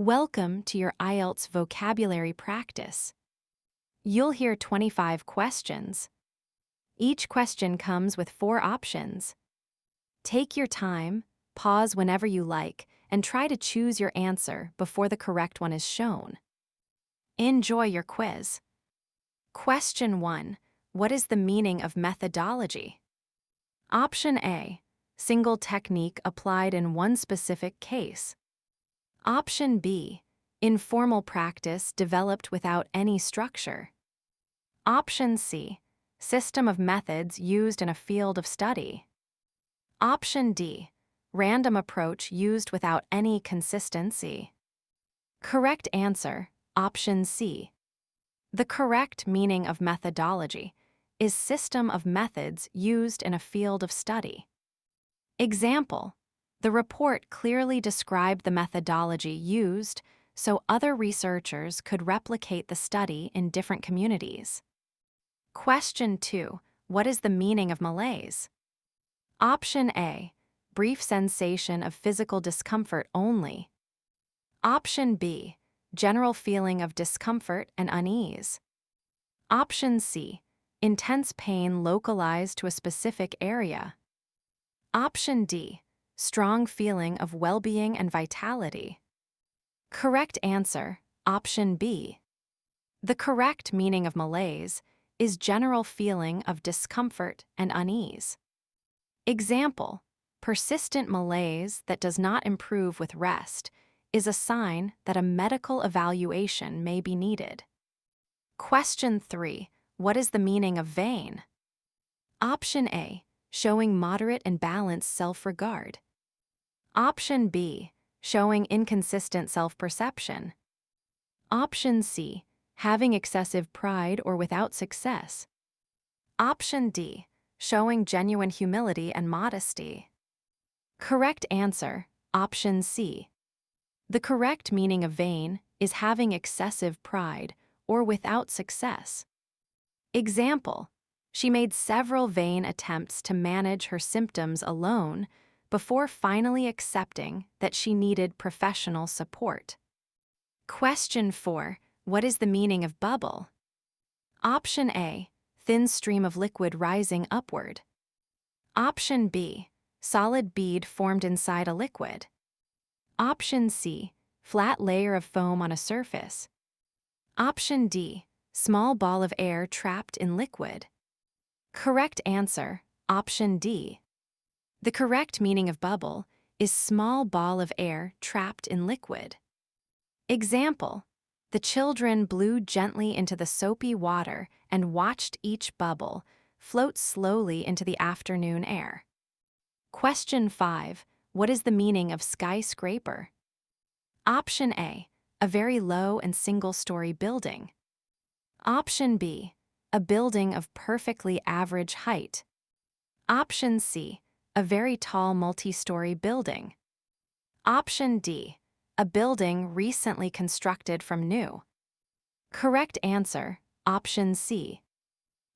Welcome to your IELTS vocabulary practice. You'll hear 25 questions. Each question comes with 4 options. Take your time, pause whenever you like, and try to choose your answer before the correct one is shown. Enjoy your quiz. Question 1. What is the meaning of methodology? Option A. Single technique applied in one specific case. Option B. Informal practice developed without any structure. Option C. System of methods used in a field of study. Option D. Random approach used without any consistency. Correct answer, Option C. The correct meaning of methodology is system of methods used in a field of study. Example: the report clearly described the methodology used so other researchers could replicate the study in different communities. Question 2. What is the meaning of malaise? Option A. Brief sensation of physical discomfort only. Option B. General feeling of discomfort and unease. Option C. Intense pain localized to a specific area. Option D. Strong feeling of well-being and vitality. Correct answer, Option B. The correct meaning of malaise is general feeling of discomfort and unease. Example: persistent malaise that does not improve with rest is a sign that a medical evaluation may be needed. Question 3. What is the meaning of vain? Option A. Showing moderate and balanced self-regard. Option B. Showing inconsistent self-perception. Option C. Having excessive pride or without success. Option D. Showing genuine humility and modesty. Correct answer, Option C. The correct meaning of vain is having excessive pride or without success. Example: she made several vain attempts to manage her symptoms alone before finally accepting that she needed professional support. Question 4. What is the meaning of bubble? Option A. Thin stream of liquid rising upward. Option B. Solid bead formed inside a liquid. Option C. Flat layer of foam on a surface. Option D. Small ball of air trapped in liquid. Correct answer, Option D. The correct meaning of bubble is small ball of air trapped in liquid. Example: the children blew gently into the soapy water and watched each bubble float slowly into the afternoon air. Question 5. What is the meaning of skyscraper? Option A. A very low and single-story building. Option B. A building of perfectly average height. Option C. A very tall multi-story building. Option D. A building recently constructed from new. Correct answer, Option C.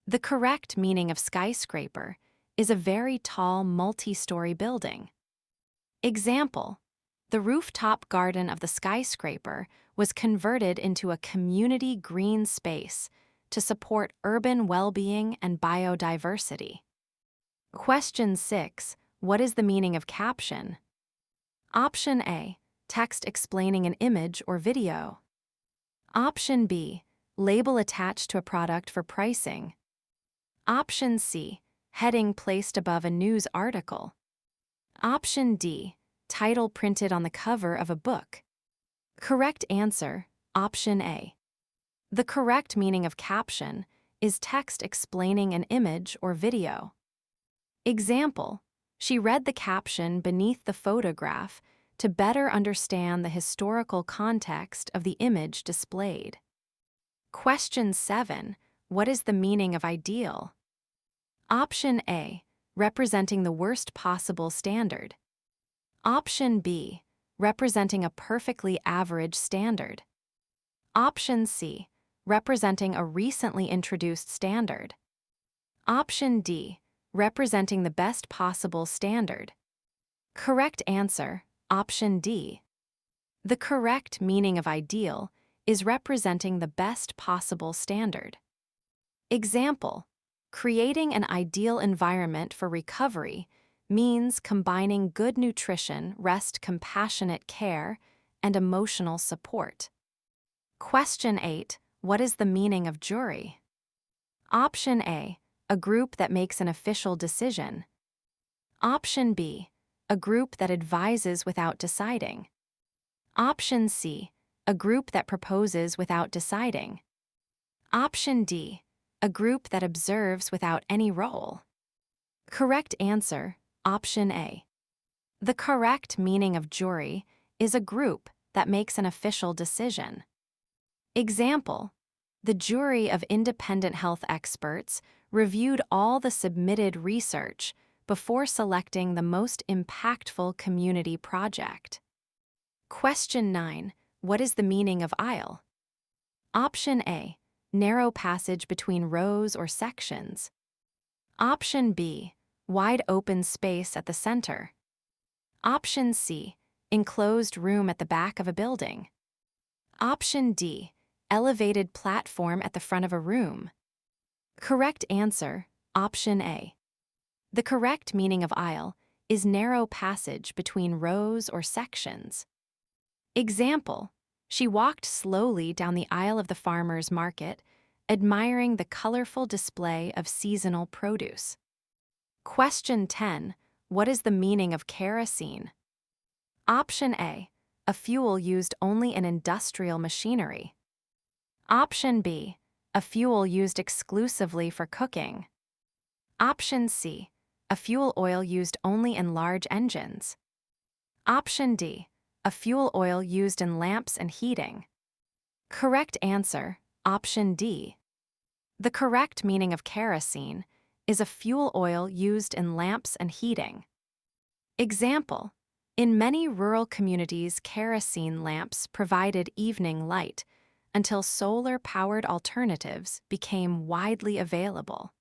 The correct meaning of skyscraper is a very tall multi-story building. Example: the rooftop garden of the skyscraper was converted into a community green space to support urban well-being and biodiversity. Question 6. What is the meaning of caption? Option A. Text explaining an image or video. Option B. Label attached to a product for pricing. Option C. Heading placed above a news article. Option D. Title printed on the cover of a book. Correct answer, Option A. The correct meaning of caption is text explaining an image or video. Example: she read the caption beneath the photograph to better understand the historical context of the image displayed. Question 7. What is the meaning of ideal? Option A. Representing the worst possible standard. Option B. Representing a perfectly average standard. Option C. Representing a recently introduced standard. Option D. Representing the best possible standard. Correct answer, Option D. The correct meaning of ideal is representing the best possible standard. Example: creating an ideal environment for recovery means combining good nutrition, rest, compassionate care, and emotional support. Question 8. What is the meaning of jury? Option A. A group that makes an official decision. Option B. A group that advises without deciding. Option C. A group that proposes without deciding. Option D. A group that observes without any role. Correct answer, option A. The correct meaning of jury is a group that makes an official decision. Example: the jury of independent health experts reviewed all the submitted research before selecting the most impactful community project. Question 9. What is the meaning of aisle? Option A. Narrow passage between rows or sections. Option B. Wide open space at the center. Option C. Enclosed room at the back of a building. Option D. Elevated platform at the front of a room. Correct answer, option A. The correct meaning of aisle is narrow passage between rows or sections. Example: she walked slowly down the aisle of the farmer's market, admiring the colorful display of seasonal produce. Question 10. What is the meaning of kerosene? Option A. A fuel used only in industrial machinery. Option B. A fuel used exclusively for cooking. Option C. A fuel oil used only in large engines. Option D. A fuel oil used in lamps and heating. Correct answer, option D. The correct meaning of kerosene is a fuel oil used in lamps and heating. Example: in many rural communities, kerosene lamps provided evening light until solar-powered alternatives became widely available.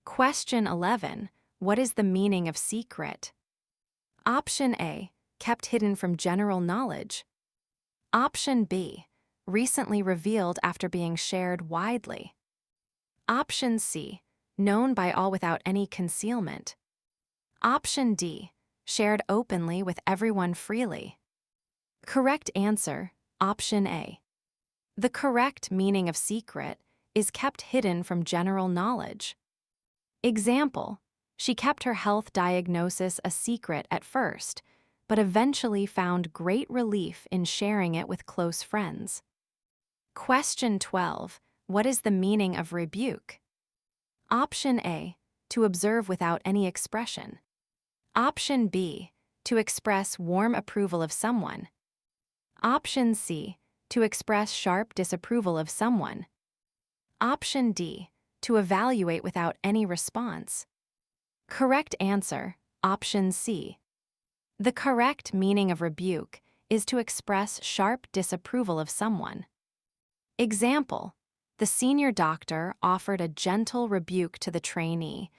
Question 11. What is the meaning of secret? Option A. Kept hidden from general knowledge. Option B. Recently revealed after being shared widely. Option C. Known by all without any concealment. Option D. Shared openly with everyone freely. Correct answer, option A. The correct meaning of secret is kept hidden from general knowledge. Example: she kept her health diagnosis a secret at first, but eventually found great relief in sharing it with close friends. Question 12. What is the meaning of rebuke? Option A. To observe without any expression. Option B. To express warm approval of someone. Option C. To express sharp disapproval of someone. Option D. To evaluate without any response. Correct answer, option C. The correct meaning of rebuke is to express sharp disapproval of someone. Example: the senior doctor offered a gentle rebuke to the trainee,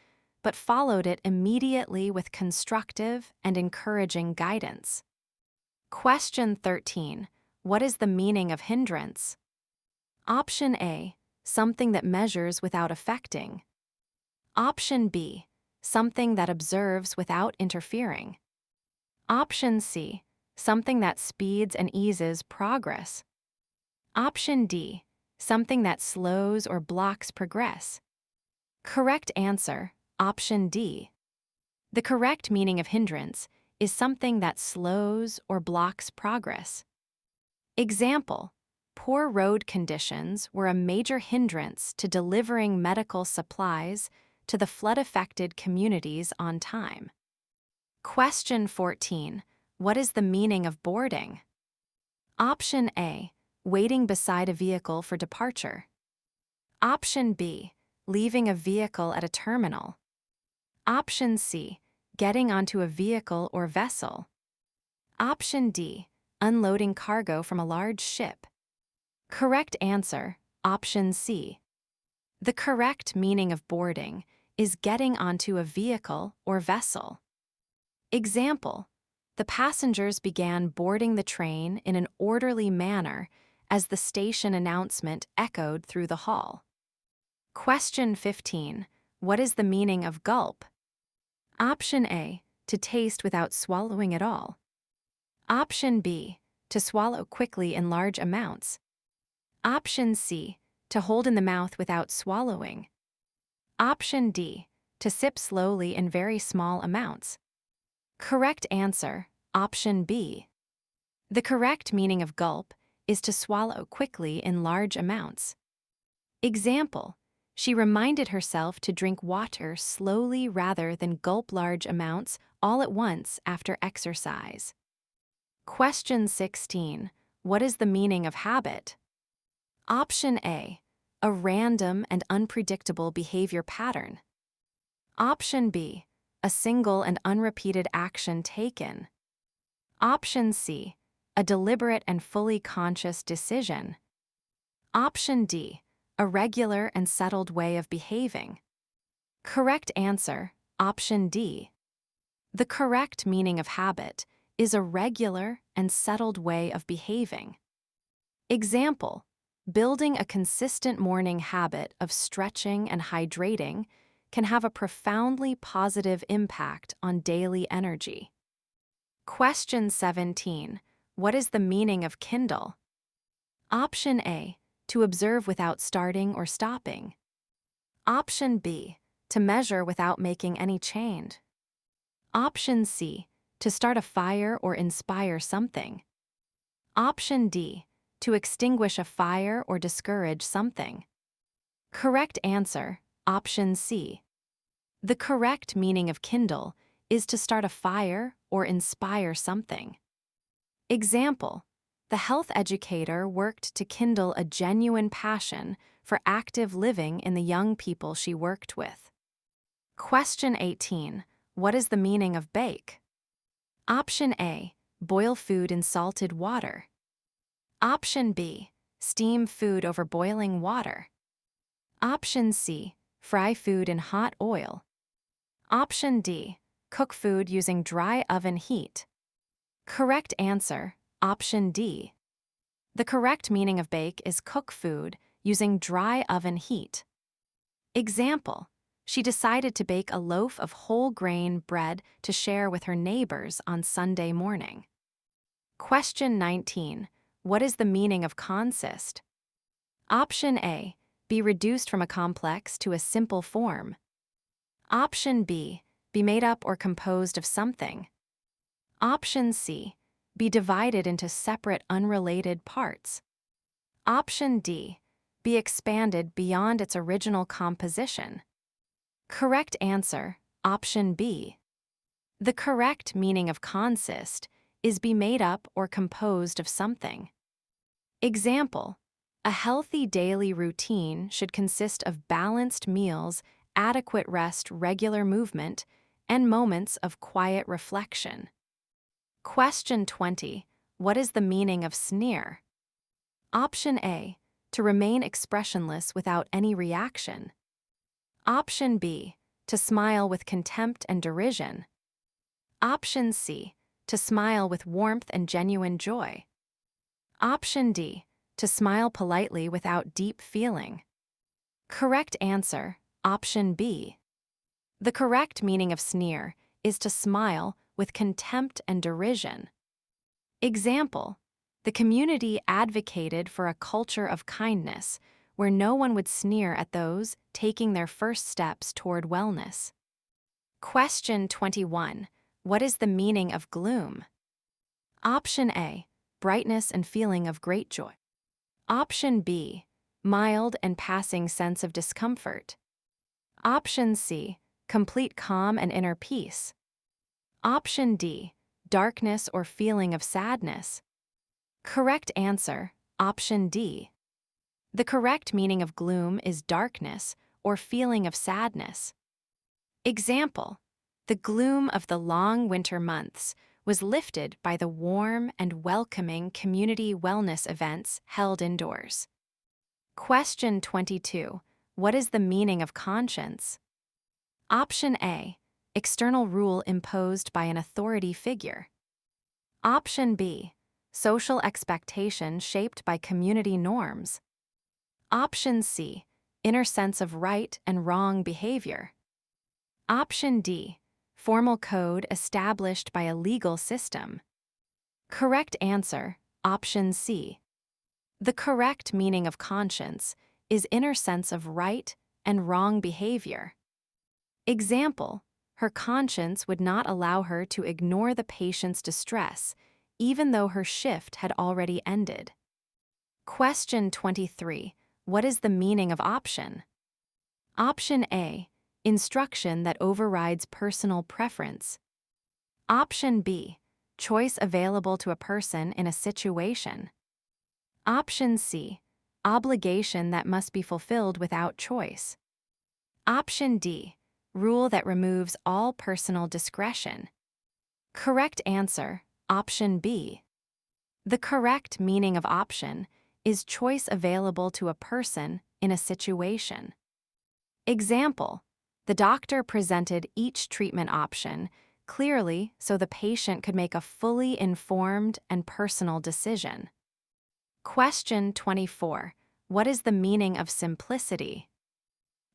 but followed it immediately with constructive and encouraging guidance. Question 13. What is the meaning of hindrance? Option A. Something that measures without affecting. Option B. Something that observes without interfering. Option C. Something that speeds and eases progress. Option D. Something that slows or blocks progress. Correct answer, option D. The correct meaning of hindrance is something that slows or blocks progress. Example: poor road conditions were a major hindrance to delivering medical supplies to the flood-affected communities on time. Question 14. What is the meaning of boarding? Option A. Waiting beside a vehicle for departure. Option B. Leaving a vehicle at a terminal. Option C. Getting onto a vehicle or vessel. Option D. Unloading cargo from a large ship. Correct answer, option C. The correct meaning of boarding is getting onto a vehicle or vessel. Example: The passengers began boarding the train in an orderly manner as the station announcement echoed through the hall. Question 15. What is the meaning of gulp? Option A, to taste without swallowing at all. Option B, to swallow quickly in large amounts. Option C, to hold in the mouth without swallowing. Option D, to sip slowly in very small amounts. Correct answer, option B. The correct meaning of gulp is to swallow quickly in large amounts. Example, she reminded herself to drink water slowly rather than gulp large amounts all at once after exercise. Question 16. What is the meaning of habit? Option A, a random and unpredictable behavior pattern. Option B, a single and unrepeated action taken. Option C, a deliberate and fully conscious decision. Option D, a regular and settled way of behaving. Correct answer, option D. The correct meaning of habit is a regular and settled way of behaving. Example, building a consistent morning habit of stretching and hydrating can have a profoundly positive impact on daily energy. Question 17. What is the meaning of kindle? Option A, to observe without starting or stopping. Option B, to measure without making any change. Option C, to start a fire or inspire something. Option D, to extinguish a fire or discourage something. Correct answer, option C. The correct meaning of kindle is to start a fire or inspire something. Example, the health educator worked to kindle a genuine passion for active living in the young people she worked with. Question 18. What is the meaning of bake? Option A, boil food in salted water. Option B, steam food over boiling water. Option C, fry food in hot oil. Option D, cook food using dry oven heat. Correct answer, option D. The correct meaning of bake is cook food using dry oven heat. Example, she decided to bake a loaf of whole grain bread to share with her neighbors on Sunday morning. Question 19. What is the meaning of consist? Option A, be reduced from a complex to a simple form. Option B, be made up or composed of something. Option C, be divided into separate unrelated parts. Option D, be expanded beyond its original composition. Correct answer, option B. The correct meaning of consist is be made up or composed of something. Example, a healthy daily routine should consist of balanced meals, adequate rest, regular movement, and moments of quiet reflection. Question 20. What is the meaning of sneer? Option A, to remain expressionless without any reaction. Option B, to smile with contempt and derision. Option C, to smile with warmth and genuine joy. Option D, to smile politely without deep feeling. Correct answer, option B. The correct meaning of sneer is to smile with contempt and derision. Example, the community advocated for a culture of kindness where no one would sneer at those taking their first steps toward wellness. Question 21. What is the meaning of gloom? Option A, brightness and feeling of great joy. Option B, mild and passing sense of discomfort. Option C, complete calm and inner peace. Option D, darkness or feeling of sadness. Correct answer, option D. The correct meaning of gloom is darkness or feeling of sadness. Example, the gloom of the long winter months was lifted by the warm and welcoming community wellness events held indoors. Question 22. What is the meaning of conscience? Option A, external rule imposed by an authority figure. Option B. Social expectation shaped by community norms. Option C. Inner sense of right and wrong behavior. Option D. Formal code established by a legal system. Correct answer, option C. The correct meaning of conscience is inner sense of right and wrong behavior. Example, her conscience would not allow her to ignore the patient's distress, even though her shift had already ended. Question 23. What is the meaning of option? Option A. Instruction that overrides personal preference. Option B. Choice available to a person in a situation. Option C. Obligation that must be fulfilled without choice. Option D. Rule that removes all personal discretion. Correct answer, option B. The correct meaning of option is choice available to a person in a situation. Example, the doctor presented each treatment option clearly so the patient could make a fully informed and personal decision. Question 24. What is the meaning of simplicity?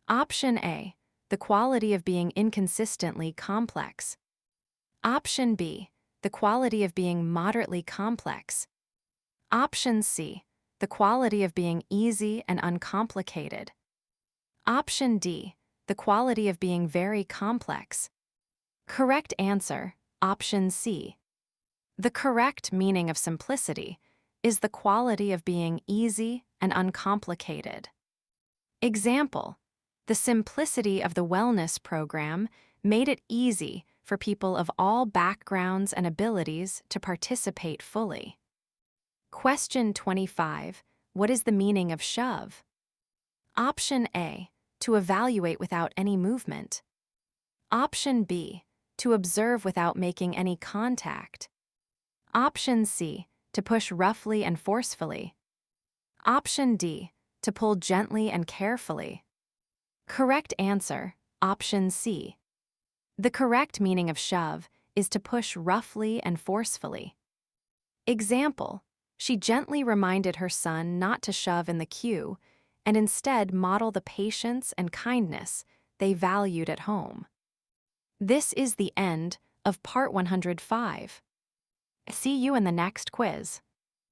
Option A. The quality of being inconsistently complex. Option B. The quality of being moderately complex. Option C. The quality of being easy and uncomplicated. Option D. The quality of being very complex. Correct answer, option C. The correct meaning of simplicity is the quality of being easy and uncomplicated. Example, the simplicity of the wellness program made it easy for people of all backgrounds and abilities to participate fully. Question 25. What is the meaning of shove? Option A. To evaluate without any movement. Option B. To observe without making any contact. Option C. To push roughly and forcefully. Option D. To pull gently and carefully. Correct answer, option C. The correct meaning of shove is to push roughly and forcefully. Example, she gently reminded her son not to shove in the queue and instead model the patience and kindness they valued at home. This is the end of Part 105. See you in the next quiz.